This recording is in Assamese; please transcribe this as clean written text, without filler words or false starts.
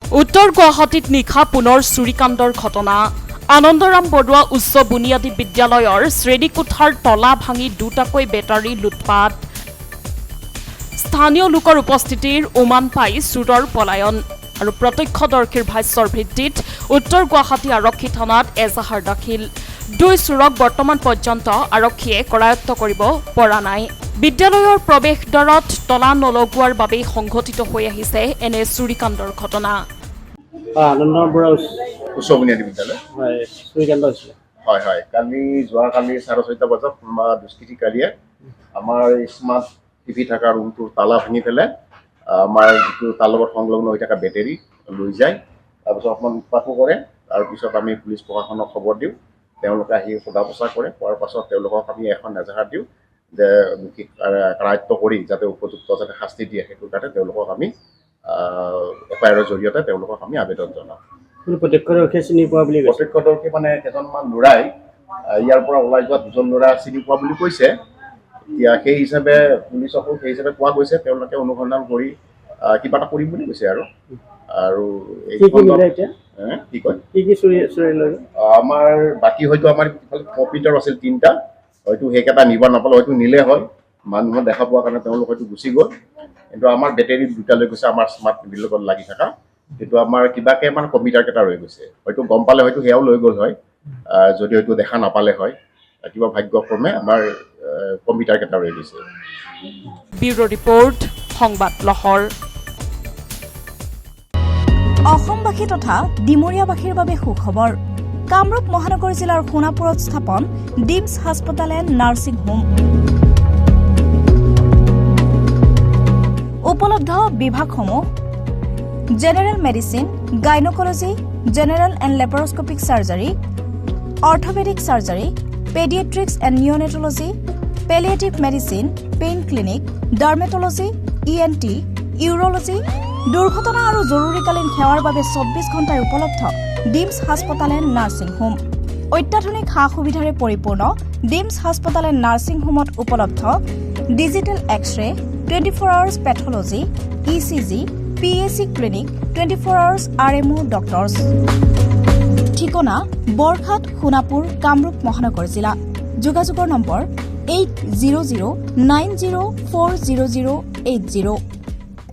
উত্তৰ গুৱাহাটীত নিশা পুনৰ চুৰিকাণ্ডৰ ঘটনা। আনন্দৰাম বৰুৱা উচ্চ বুনিয়াদী বিদ্যালয়ৰ শ্ৰেণীকোঠাৰ তলা ভাঙি দুটাকৈ বেটাৰী লুটপাট। স্থানীয় লোকৰ উপস্থিতিৰ উমান পাই চোৰৰ পলায়ন আৰু প্ৰত্যক্ষদৰ্শীৰ ভাষ্যৰ ভিত্তিত উত্তৰ গুৱাহাটী আৰক্ষী থানাত এজাহাৰ দাখিল। দুই চোৰক বৰ্তমান পৰ্যন্ত আৰক্ষীয়ে কৰায়ত্ব কৰিব পৰা নাই। বিদ্যালয়ৰ প্ৰৱেশদ্বাৰত তলা নলগোৱাৰ বাবেই সংঘটিত হৈ আহিছে এনে চুৰিকাণ্ডৰ ঘটনা। আনন্দৰাম বৰুৱা উচ্চ বুনিয়াদী বিদ্যালয় চুৰিকাণ্ড হৈছিলে। হয় যোৱাকালি 6:30 বজাত দুষ্কৃতিকাৰীয়ে আমাৰ স্মাৰ্ট টিভি থকা ৰুমটোৰ তালা ভাঙি পেলাই আমাৰ যিটো তাৰ লগত সংলগ্ন হৈ থকা বেটেৰী লৈ যায়। তাৰপিছত অকণমান উৎপাতো কৰে। তাৰপিছত আমি পুলিচ প্ৰশাসনক খবৰ দিওঁ, তেওঁলোকে আহি সোধা পোছা কৰে। কৰাৰ পাছত তেওঁলোকক আমি এখন এজাহাৰ দিওঁ যে দোষীক কৰায়ত্ব কৰি যাতে উপযুক্ত যাতে শাস্তি দিয়ে, সেইটোৰ কাৰণে তেওঁলোকক আমি এফআইআৰৰ জৰিয়তে তেওঁলোকক আমি আবেদন জনাওঁ। প্ৰত্যক্ষদৰ্শীয়ে চিনি পোৱা বুলি কৈছে। প্ৰত্যক্ষদৰ্শী মানে কেইজনমান ল'ৰাই ইয়াৰ পৰা ওলাই যোৱা দুজন ল'ৰা চিনি পোৱা বুলি কৈছে। এতিয়া সেই হিচাপে পুলিচকো সেই হিচাপে কোৱা গৈছে, তেওঁলোকে অনুসন্ধান কৰি কিবা এটা কৰিম বুলি কৈছে। আৰু কি কয় আমাৰ বাকী হয়তো আমাৰ কম্পিউটাৰ আছিল 3টা, হয়তো সেইকেইটা নিব নাপালে, হয়তো নিলে হয়। মানুহৰ দেখা পোৱাৰ কাৰণে তেওঁলোক হয়তো গুচি গ'ল। কিন্তু আমাৰ বেটেৰী দুটা লৈ গৈছে, আমাৰ স্মাৰ্ট টিভিৰ লগত লাগি থকা। সেইটো আমাৰ কিবাকে মানে কম্পিউটাৰ কেইটা ৰৈ গৈছে। হয়তো গম পালে হয়তো সেয়াও লৈ গ'ল হয়, যদি হয়তো দেখা নাপালে হয়। কিবা ভাগ্যক্ৰমে আমাৰ কম্পিউটাৰ কেইটা ৰৈ গৈছে। ব্যুৰো ৰিপৰ্ট, সংবাদ লহৰ। অসমবাসী তথা ডিমৰীয়াবাসীৰ বাবে সুখবৰ। কামৰূপ মহানগৰ জিলাৰ সোণাপুৰত স্থাপন ডিমছ হাস্পতাল এণ্ড নাৰ্ছিং হোম। উপলব্ধ বিভাগসমূহ: general medicine, gynaecology, general and laparoscopic surgery, orthopaedic surgery, paediatrics and neonatology, palliative medicine, pain clinic, dermatology, ENT, urology. দুৰ্ঘটনা আৰু জৰুৰীকালীন সেৱাৰ বাবে 24 ঘণ্টাই উপলব্ধ ডিমছ হাস্পতাল এণ্ড নাৰ্ছিং হোম। অত্যাধুনিক সা সুবিধাৰে পৰিপূৰ্ণ ডিমছ হাস্পতাল এণ্ড নাৰ্ছিং হোমত উপলব্ধ digital X ray, 24 hours pathology, ECG, PAC clinic, 24 hours RMO doctors. ঠিকনা: বৰঘাট, সোণাপুৰ, কামৰূপ মহানগৰ জিলা। যোগাযোগৰ নম্বৰ 8009040080।